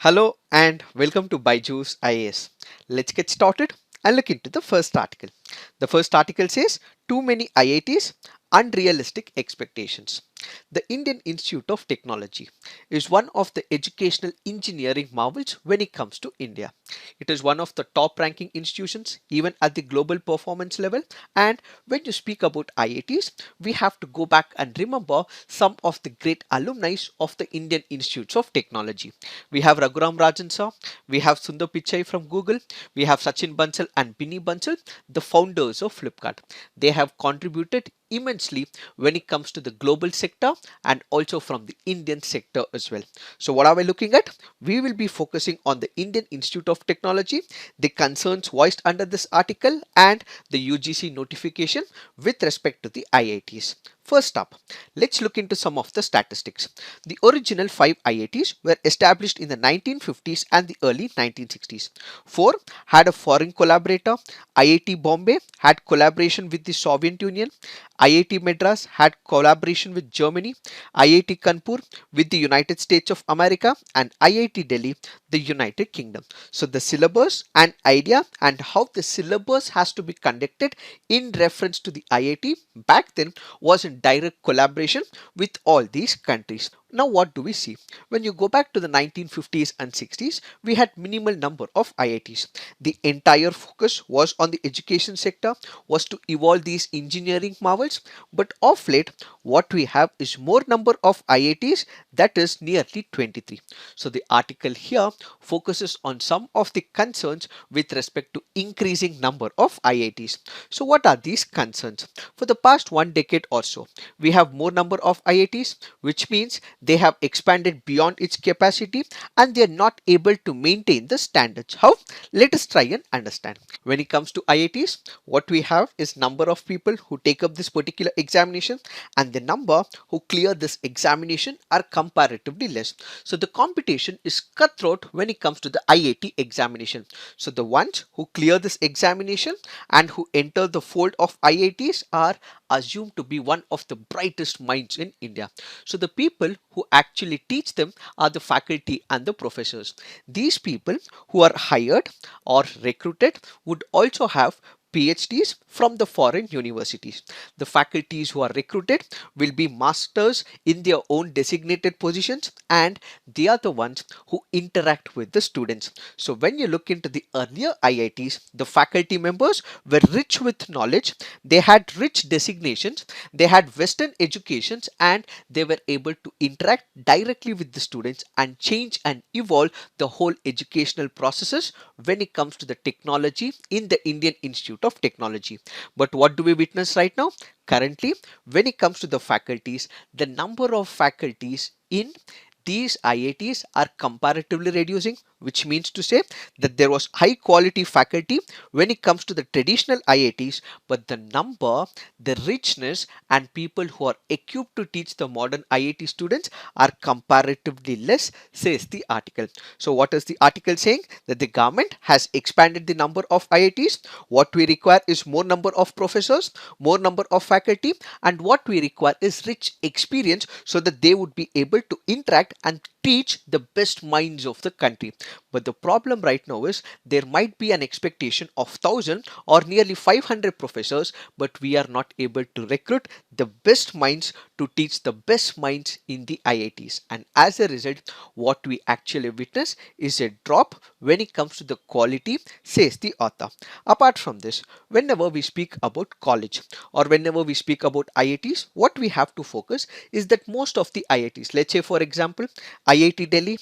Hello and welcome to Byju's IAS. Let's get started and look into the first article. The first article says too many IITs, unrealistic expectations. The Indian Institute of Technology is one of the educational engineering marvels when it comes to India. It is one of the top ranking institutions even at the global performance level, and when you speak about IITs, we have to go back and remember some of the great alumni of the Indian Institutes of Technology. We have Raghuram Rajan sir, we have Sundar Pichai from Google, we have Sachin Bansal and Binny Bansal, the founders of Flipkart. They have contributed immensely when it comes to the global sector and also from the Indian sector as well. So what are we looking at? We will be focusing on the Indian Institute of Technology, the concerns voiced under this article and the UGC notification with respect to the IITs. First up, let's look into some of the statistics. The original 5 IITs were established in the 1950s and the early 1960s. 4 had a foreign collaborator. IIT Bombay had collaboration with the Soviet Union. IIT Madras had collaboration with Germany. IIT Kanpur with the United States of America, and IIT Delhi, the United Kingdom. So the syllabus and idea and how the syllabus has to be conducted in reference to the IIT back then was in direct collaboration with all these countries. Now what do we see? When you go back to the 1950s and 60s, we had minimal number of IITs. The entire focus was on the education sector, was to evolve these engineering marvels, but of late what we have is more number of IITs, that is nearly 23. So the article here focuses on some of the concerns with respect to increasing number of IITs. So what are these concerns? For the past 1 decade or so, we have more number of IITs, which means they have expanded beyond its capacity and they are not able to maintain the standards. How? Let us try and understand. When it comes to IITs, what we have is number of people who take up this particular examination and the number who clear this examination are comparatively less. So the competition is cutthroat when it comes to the IIT examination. So the ones who clear this examination and who enter the fold of IITs are assumed to be one of the brightest minds in India. So the people who actually teach them are the faculty and the professors. These people who are hired or recruited would also have PhDs from the foreign universities. The faculties who are recruited will be masters in their own designated positions and they are the ones who interact with the students. So when you look into the earlier IITs, the faculty members were rich with knowledge, they had rich designations, they had Western educations and they were able to interact directly with the students and change and evolve the whole educational processes when it comes to the technology in the Indian Institute of Technology. But what do we witness right now? Currently, when it comes to the faculties, the number of faculties in these IITs are comparatively reducing, which means to say that there was high quality faculty when it comes to the traditional IITs, but the number, the richness, and people who are equipped to teach the modern IIT students are comparatively less, says the article. So, what is the article saying? That the government has expanded the number of IITs. What we require is more number of professors, more number of faculty, and what we require is rich experience so that they would be able to interact and teach the best minds of the country. But the problem right now is there might be an expectation of 1000 or nearly 500 professors, but we are not able to recruit the best minds to teach the best minds in the IITs. And as a result, what we actually witness is a drop when it comes to the quality, says the author. Apart from this, whenever we speak about college or whenever we speak about IITs, what we have to focus is that most of the IITs, let's say for example, IIT Delhi,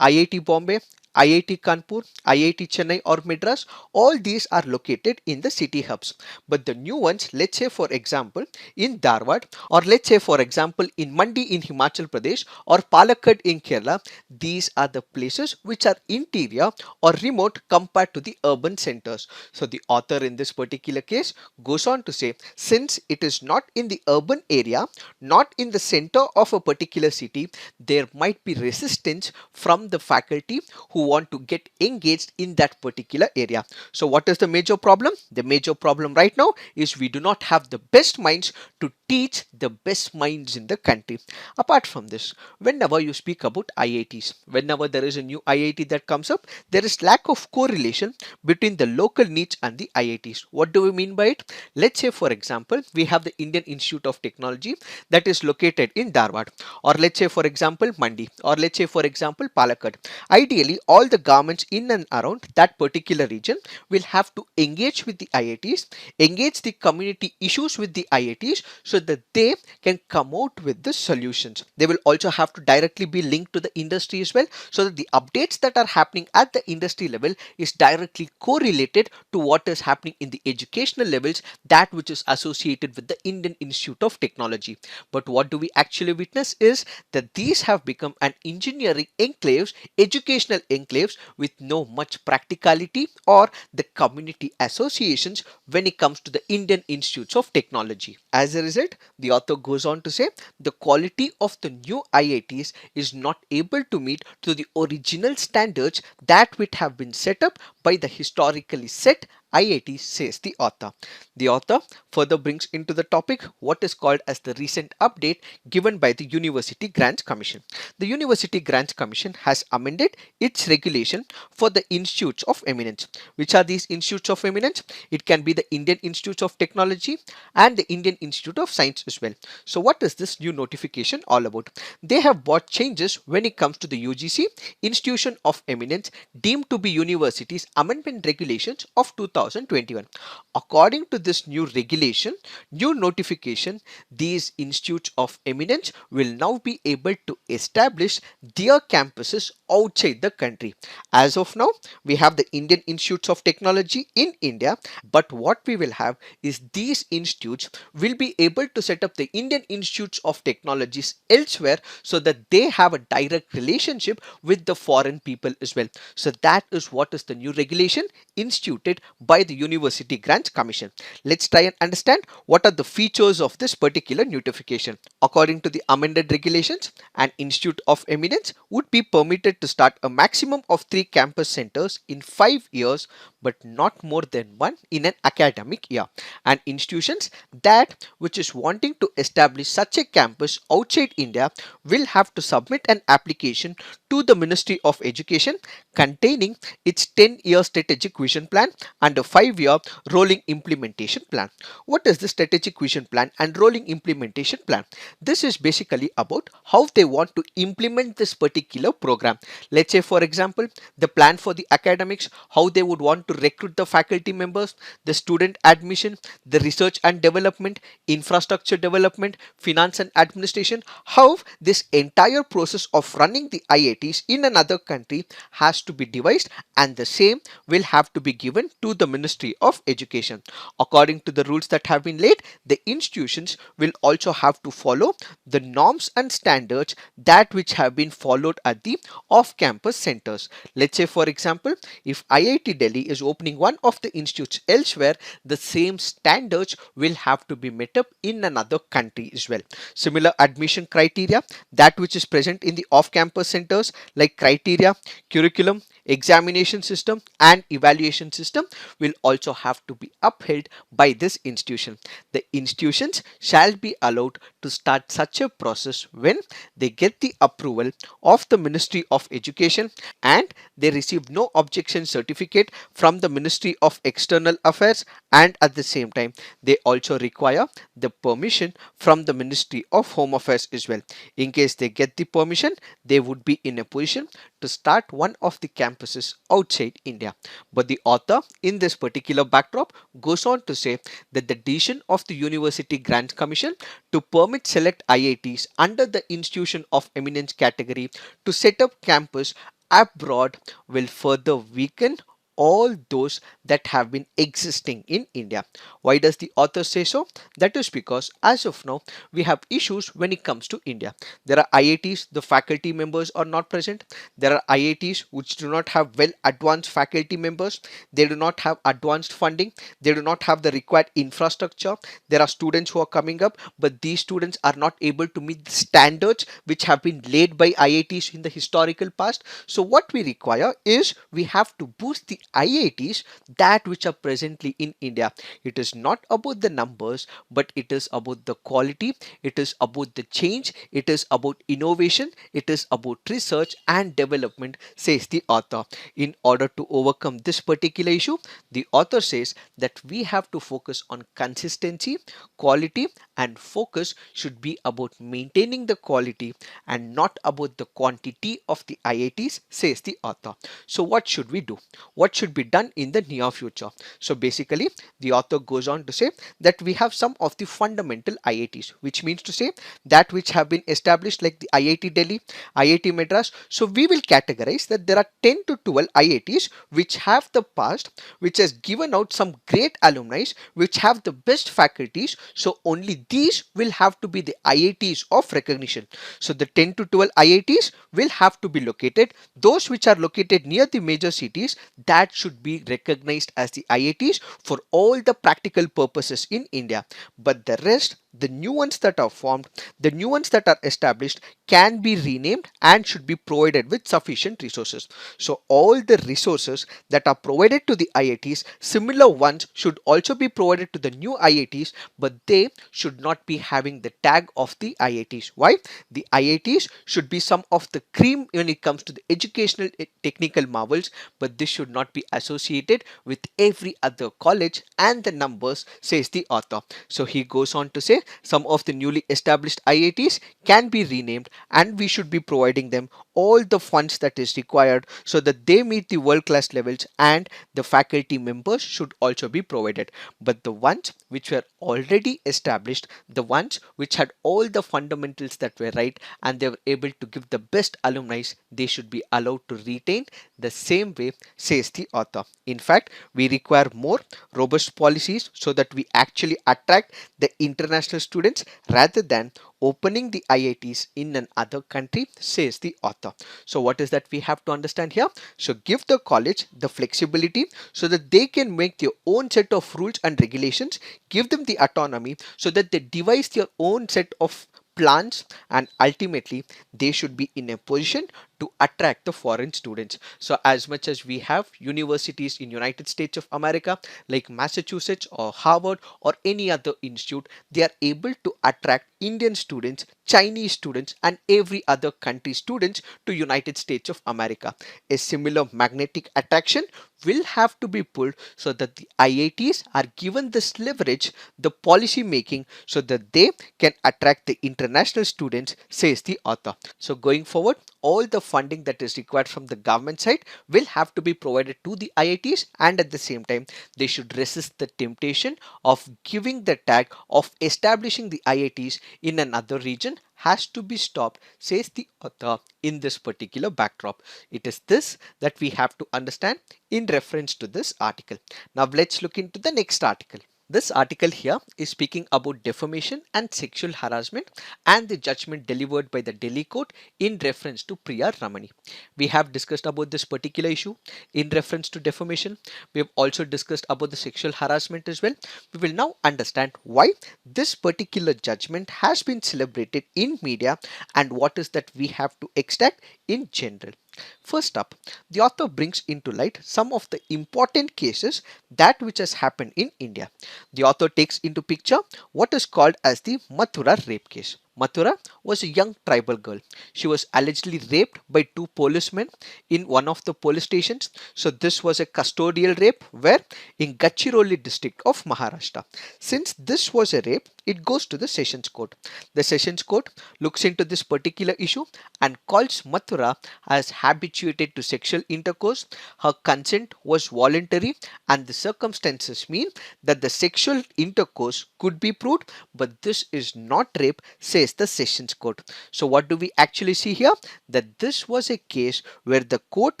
IIT Bombay, IIT Kanpur, IIT Chennai or Madras, all these are located in the city hubs. But the new ones, let's say for example in Dharwad, or let's say for example in Mandi in Himachal Pradesh or Palakkad in Kerala, these are the places which are interior or remote compared to the urban centers. So the author in this particular case goes on to say, since it is not in the urban area, not in the center of a particular city, there might be resistance from the faculty who want to get engaged in that particular area. So what is the major problem? The major problem right now is we do not have the best minds to teach the best minds in the country. Apart from this, whenever you speak about IITs, whenever there is a new IIT that comes up, there is lack of correlation between the local needs and the IITs. What do we mean by it? Let's say, for example, we have the Indian Institute of Technology that is located in Dharwad, or let's say, for example, Mandi, or let's say, for example, Palakkad. Ideally, all the governments in and around that particular region will have to engage with the IITs, engage the community issues with the IITs so that they can come out with the solutions. They will also have to directly be linked to the industry as well, so that the updates that are happening at the industry level is directly correlated to what is happening in the educational levels, that which is associated with the Indian Institute of Technology. But what do we actually witness is that these have become an engineering enclaves, educational enclaves with no much practicality or the community associations when it comes to the Indian Institutes of Technology. As a result, the author goes on to say the quality of the new IITs is not able to meet to the original standards that which have been set up by the historically set IIT, says the author. The author further brings into the topic what is called as the recent update given by the University Grants Commission. The University Grants Commission has amended its regulation for the institutes of eminence. Which are these institutes of eminence? It can be the Indian Institute of Technology and the Indian Institute of Science as well. So what is this new notification all about? They have brought changes when it comes to the UGC Institution of Eminence deemed to be universities amendment regulations of 2021. According to this new regulation, new notification, these institutes of eminence will now be able to establish their campuses outside the country. As of now, we have the Indian Institutes of Technology in India, but what we will have is these institutes will be able to set up the Indian Institutes of Technologies elsewhere, so that they have a direct relationship with the foreign people as well. So that is what is the new regulation instituted by the University Grants Commission. Let's try and understand what are the features of this particular notification. According to the amended regulations, an institute of eminence would be permitted to start a maximum of 3 campus centers in 5 years, but not more than one in an academic year. And institutions that which is wanting to establish such a campus outside India will have to submit an application to the Ministry of Education containing its 10-year strategic vision plan and a 5-year rolling implementation plan. What is the strategic vision plan and rolling implementation plan? This is basically about how they want to implement this particular program. Let's say, for example, the plan for the academics, how they would want to recruit the faculty members, the student admission, the research and development, infrastructure development, finance and administration, how this entire process of running the IITs in another country has to be devised, and the same will have to be given to the Ministry of Education. According to the rules that have been laid, the institutions will also have to follow the norms and standards that which have been followed at the off-campus centers. Let's say, for example, if IIT Delhi is opening one of the institutes elsewhere, the same standards will have to be met up in another country as well. Similar admission criteria that which is present in the off-campus centers, like criteria, curriculum, examination system and evaluation system, will also have to be upheld by this institution. The institutions shall be allowed to start such a process when they get the approval of the Ministry of Education and they receive no objection certificate from the Ministry of External Affairs, and at the same time they also require the permission from the Ministry of Home Affairs as well. In case they get the permission, they would be in a position to start one of the campuses outside India. But the author in this particular backdrop goes on to say that the decision of the University Grants Commission to permit select IITs under the Institution of Eminence category to set up campus abroad will further weaken all those that have been existing in India. Why does the author say so? That is because as of now we have issues when it comes to India. There are IITs, the faculty members are not present. There are IITs which do not have well advanced faculty members. They do not have advanced funding. They do not have the required infrastructure. There are students who are coming up, but these students are not able to meet the standards which have been laid by IITs in the historical past. So what we require is we have to boost the IITs that which are presently in India. It is not about the numbers, but it is about the quality, it is about the change, it is about innovation, it is about research and development, says the author. In order to overcome this particular issue, the author says that we have to focus on consistency, quality, and focus should be about maintaining the quality and not about the quantity of the IITs, says the author. So, what should we do? What should be done in the near future? So, basically, the author goes on to say that we have some of the fundamental IITs, which means to say that which have been established, like the IIT Delhi, IIT Madras. So, we will categorize that there are 10 to 12 IITs which have the past, which has given out some great alumni, which have the best faculties. So, only these will have to be the IITs of recognition. So, the 10 to 12 IITs will have to be located. Those which are located near the major cities, that should be recognized as the IITs for all the practical purposes in India. But the rest, the new ones that are formed, the new ones that are established, can be renamed and should be provided with sufficient resources. So all the resources that are provided to the IITs, similar ones should also be provided to the new IITs, but they should not be having the tag of the IITs. Why? The IITs should be some of the cream when it comes to the educational technical marvels, but this should not be associated with every other college and the numbers, says the author. So he goes on to say some of the newly established IITs can be renamed and we should be providing them all the funds that is required so that they meet the world class levels, and the faculty members should also be provided. But the ones which were already established, the ones which had all the fundamentals that were right and they were able to give the best alumni, they should be allowed to retain the same way, says the author. In fact, we require more robust policies so that we actually attract the international students rather than opening the IITs in another country, says the author. So what is that we have to understand here? So give the college the flexibility so that they can make their own set of rules and regulations, give them the autonomy so that they devise their own set of plans, and ultimately they should be in a position to attract the foreign students. So as much as we have universities in United States of America like Massachusetts or Harvard or any other institute, they are able to attract Indian students, Chinese students, and every other country students to United States of America. A similar magnetic attraction will have to be pulled so that the IITs are given this leverage, the policy making, so that they can attract the international students, says the author. So going forward, all the funding that is required from the government side will have to be provided to the IITs, and at the same time they should resist the temptation of giving the tag of establishing the IITs in another region has to be stopped, says the author in this particular backdrop. It is this that we have to understand in reference to this article. Now let's look into the next article. This article here is speaking about defamation and sexual harassment and the judgment delivered by the Delhi court in reference to Priya Ramani. We have discussed about this particular issue in reference to defamation. We have also discussed about the sexual harassment as well. We will now understand why this particular judgment has been celebrated in media and what is that we have to extract in general. First up, the author brings into light some of the important cases that which has happened in India. The author takes into picture what is called as the Mathura rape case. Mathura was a young tribal girl. She was allegedly raped by two policemen in one of the police stations. So this was a custodial rape where in Gadchiroli district of Maharashtra. Since this was a rape, it goes to the Sessions Court. The Sessions Court looks into this particular issue and calls Mathura as habituated to sexual intercourse. Her consent was voluntary and the circumstances mean that the sexual intercourse could be proved, but this is not rape, says the Sessions Court. So what do we actually see here? That this was a case where the court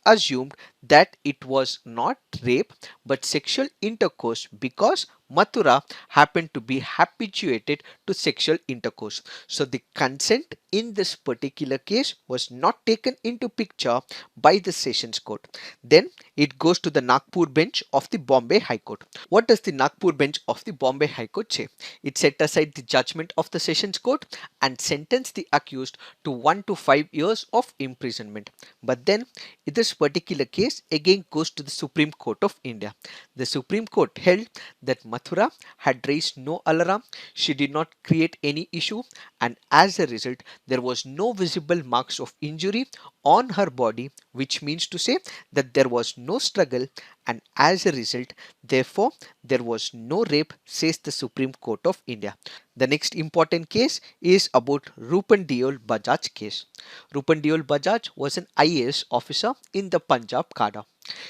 assumed that it was not rape but sexual intercourse because Mathura happened to be habituated to sexual intercourse. So the consent in this particular case was not taken into picture by the Sessions Court. Then it goes to the Nagpur bench of the Bombay High Court. What does the Nagpur bench of the Bombay High Court say? It set aside the judgment of the Sessions Court and sentenced the accused to 1 to 5 years of imprisonment. But then this particular case again goes to the Supreme Court of India. The Supreme Court held that Mathura had raised no alarm, she did not create any issue, and as a result, there was no visible marks of injury on her body, which means to say that there was no struggle, and as a result, therefore, there was no rape, says the Supreme Court of India. The next important case is about Rupan Deol Bajaj case. Rupan Deol Bajaj was an IAS officer in the Punjab cadre.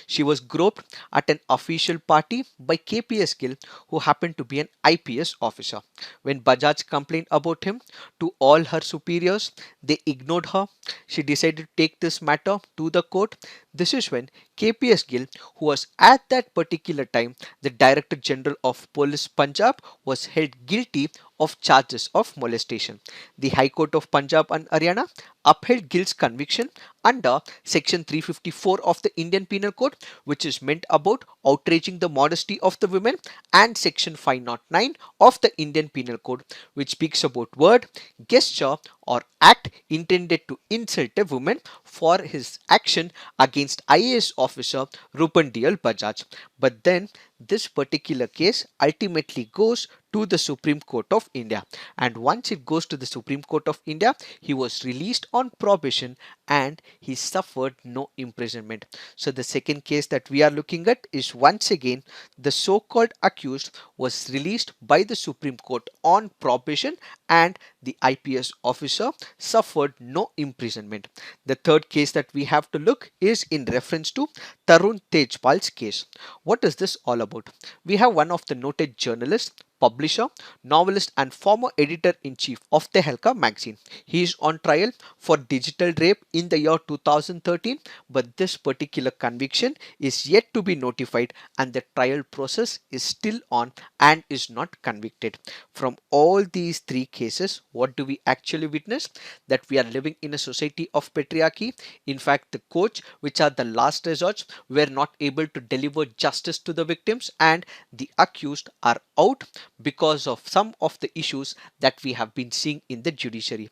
She was groped at an official party by KPS Gill, who happened to be an IPS officer. When Bajaj complained about him to all her superiors, they ignored her. She decided to take this matter to the court. This is when KPS Gill, who was at that particular time the Director General of Police Punjab, was held guilty of charges of molestation. The High Court of Punjab and Haryana upheld Gill's conviction under Section 354 of the Indian Penal Code, which is meant about outraging the modesty of the women, and Section 509 of the Indian Penal Code, which speaks about word, gesture, or act intended to insult a woman, for his action against IAS officer Rupan Deol Bajaj. But then this particular case ultimately goes to the Supreme Court of India, and once it goes to the Supreme Court of India, he was released on probation and he suffered no imprisonment. So the second case that we are looking at is once again the so-called accused was released by the Supreme Court on probation and the IPS officer suffered no imprisonment. The third case that we have to look is in reference to Tarun Tejpal's case. What is this all about? We have one of the noted journalists, publisher, novelist, and former editor-in-chief of Tehelka magazine. He is on trial for digital rape in the year 2013, but this particular conviction is yet to be notified and the trial process is still on and is not convicted. From all these three cases, what do we actually witness? That we are living in a society of patriarchy. In fact, the courts, which are the last resorts, were not able to deliver justice to the victims, and the accused are out because of some of the issues that we have been seeing in the judiciary.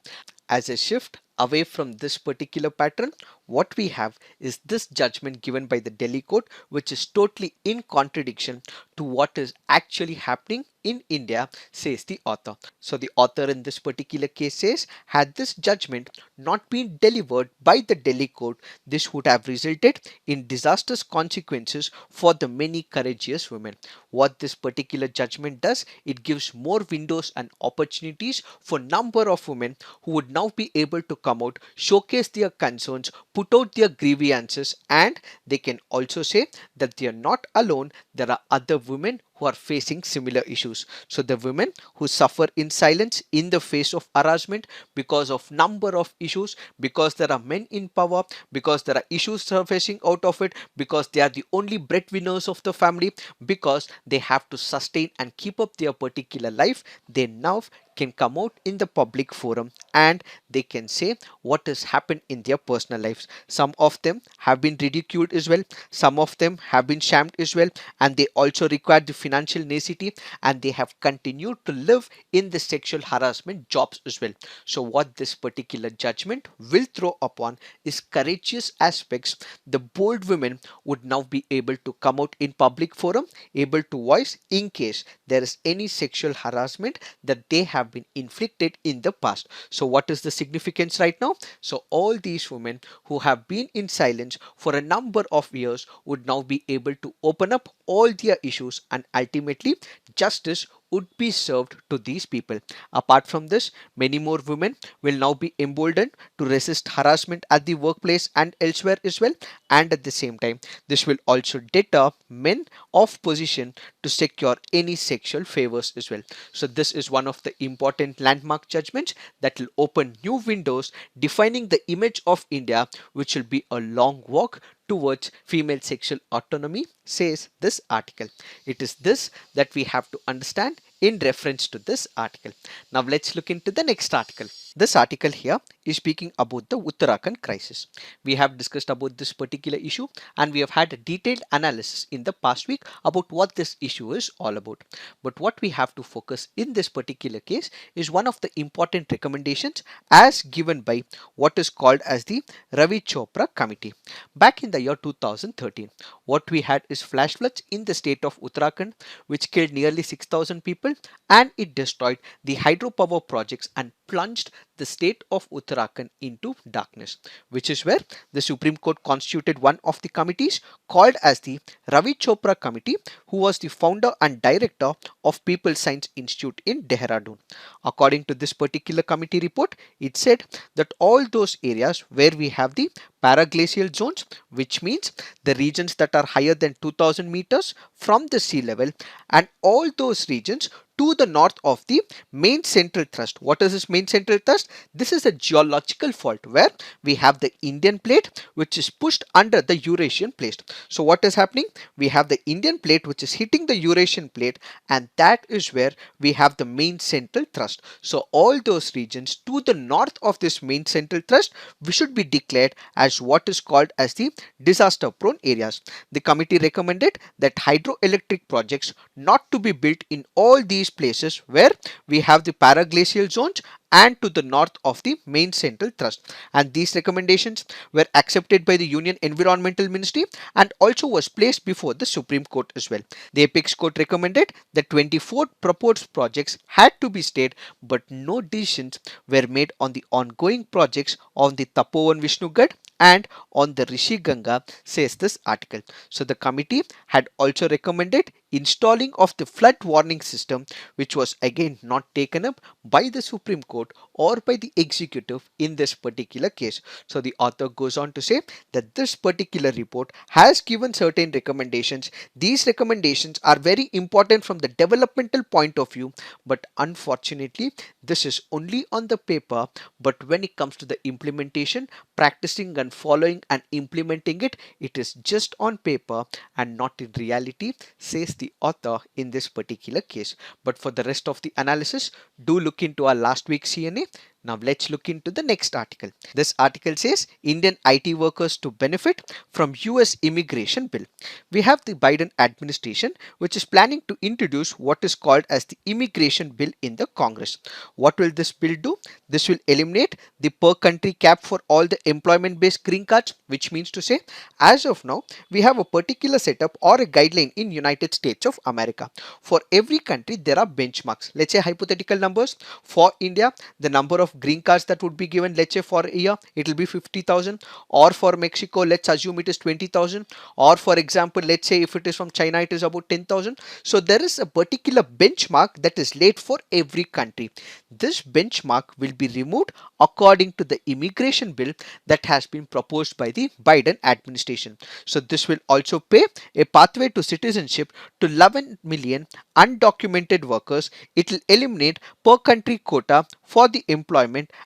As a shift away from this particular pattern, what we have is this judgment given by the Delhi court, which is totally in contradiction to what is actually happening in India, says the author. So the author in this particular case says, had this judgment not been delivered by the Delhi court, this would have resulted in disastrous consequences for the many courageous women. What this particular judgment does, it gives more windows and opportunities for number of women who would now be able to come out, showcase their concerns, put out their grievances, and they can also say that they are not alone. There are other women who are facing similar issues. So the women who suffer in silence in the face of harassment because of number of issues, because there are men in power, because there are issues surfacing out of it, because they are the only breadwinners of the family, because they have to sustain and keep up their particular life, they now can come out in the public forum and they can say what has happened in their personal lives. Some of them have been ridiculed as well, some of them have been shamed as well, and they also require the financial necessity, and they have continued to live in the sexual harassment jobs as well. So what this particular judgment will throw upon is courageous aspects. The bold women would now be able to come out in public forum, able to voice in case there is any sexual harassment that they have been inflicted in the past. So what is the significance right now? So all these women who have been in silence for a number of years would now be able to open up all their issues, and ultimately justice would be served to these people. Apart from this, many more women will now be emboldened to resist harassment at the workplace and elsewhere as well, and at the same time this will also deter men of position to secure any sexual favors as well. So this is one of the important landmark judgments that will open new windows defining the image of India, which will be a long walk towards female sexual autonomy, says this article. It is this that we have to understand in reference to this article. Now let's look into the next article. This article here is speaking about the Uttarakhand crisis. We have discussed about this particular issue and we have had a detailed analysis in the past week about what this issue is all about. But what we have to focus in this particular case is one of the important recommendations as given by what is called as the Ravi Chopra Committee. Back in the year 2013, what we had is flash floods in the state of Uttarakhand, which killed nearly 6,000 people and it destroyed the hydropower projects and plunged the state of Uttarakhand into darkness, which is where the Supreme Court constituted one of the committees called as the Ravi Chopra Committee, who was the founder and director of People Science Institute in Dehradun. According to this particular committee report, it said that all those areas where we have the paraglacial zones, which means the regions that are higher than 2000 meters from the sea level, and all those regions to the north of the main central thrust. What is this main central thrust? This is a geological fault where we have the Indian plate which is pushed under the Eurasian plate. So what is happening? We have the Indian plate which is hitting the Eurasian plate, and that is where we have the main central thrust. So all those regions to the north of this main central thrust, we should be declared as what is called as the disaster prone areas. The committee recommended that hydroelectric projects not to be built in all these places where we have the paraglacial zones and to the north of the main central thrust, and these recommendations were accepted by the Union Environmental Ministry and also was placed before the Supreme Court as well. The apex court recommended that 24 proposed projects had to be stayed, but no decisions were made on the ongoing projects on the Tapovan Vishnugad and on the Rishi Ganga, says this article. So the committee had also recommended installing of the flood warning system, which was again not taken up by the Supreme Court or by the executive in this particular case. So the author goes on to say that this particular report has given certain recommendations. These recommendations are very important from the developmental point of view, but unfortunately this is only on the paper, but when it comes to the implementation, practicing and following and implementing it, it is just on paper and not in reality, says the author in this particular case. But for the rest of the analysis, do look into our last week's CNA. Now let's look into the next article. This article says Indian IT workers to benefit from US immigration bill. We have the Biden administration which is planning to introduce what is called as the immigration bill in the Congress. What will this bill do? This will eliminate the per country cap for all the employment based green cards, which means to say as of now we have a particular setup or a guideline in United States of America. For every country there are benchmarks. Let's say hypothetical numbers. For India, the number of green cards that would be given, let's say for a year it will be 50,000, or for Mexico let's assume it is 20,000, or for example let's say if it is from China it is about 10,000. So there is a particular benchmark that is laid for every country. This benchmark will be removed according to the immigration bill that has been proposed by the Biden administration. So this will also pay a pathway to citizenship to 11 million undocumented workers. It will eliminate per country quota for the employment,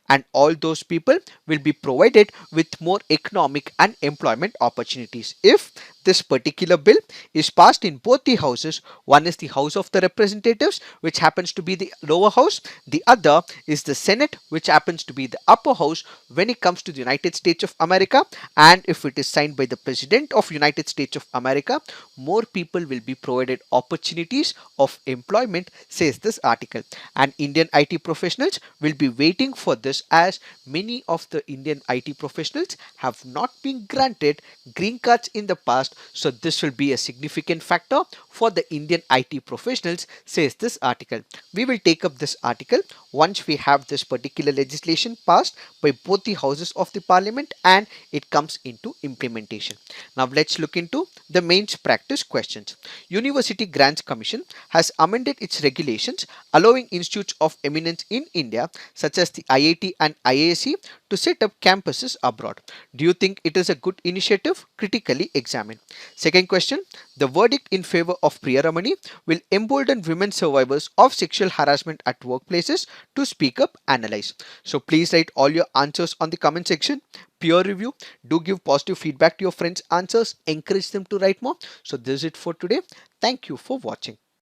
and all those people will be provided with more economic and employment opportunities. If this particular bill is passed in both the houses, one is the House of the Representatives, which happens to be the lower house, the other is the Senate, which happens to be the upper house when it comes to the United States of America, and if it is signed by the President of United States of America, more people will be provided opportunities of employment, says this article. And Indian IT professionals will be waiting for this, as many of the Indian IT professionals have not been granted green cards in the past. So this will be a significant factor for the Indian IT professionals, says this article. We will take up this article once we have this particular legislation passed by both the houses of the parliament and it comes into implementation. Now let's look into the mains practice questions. University Grants Commission has amended its regulations allowing institutes of eminence in India such as the IIT and IISc to set up campuses abroad. Do you think it is a good initiative? Critically examine. Second question, the verdict in favor of Priya Ramani will embolden women survivors of sexual harassment at workplaces to speak up, analyze. So please write all your answers on the comment section. peer review, do give positive feedback to your friends' answers, encourage them to write more. So this is it for today. Thank you for watching.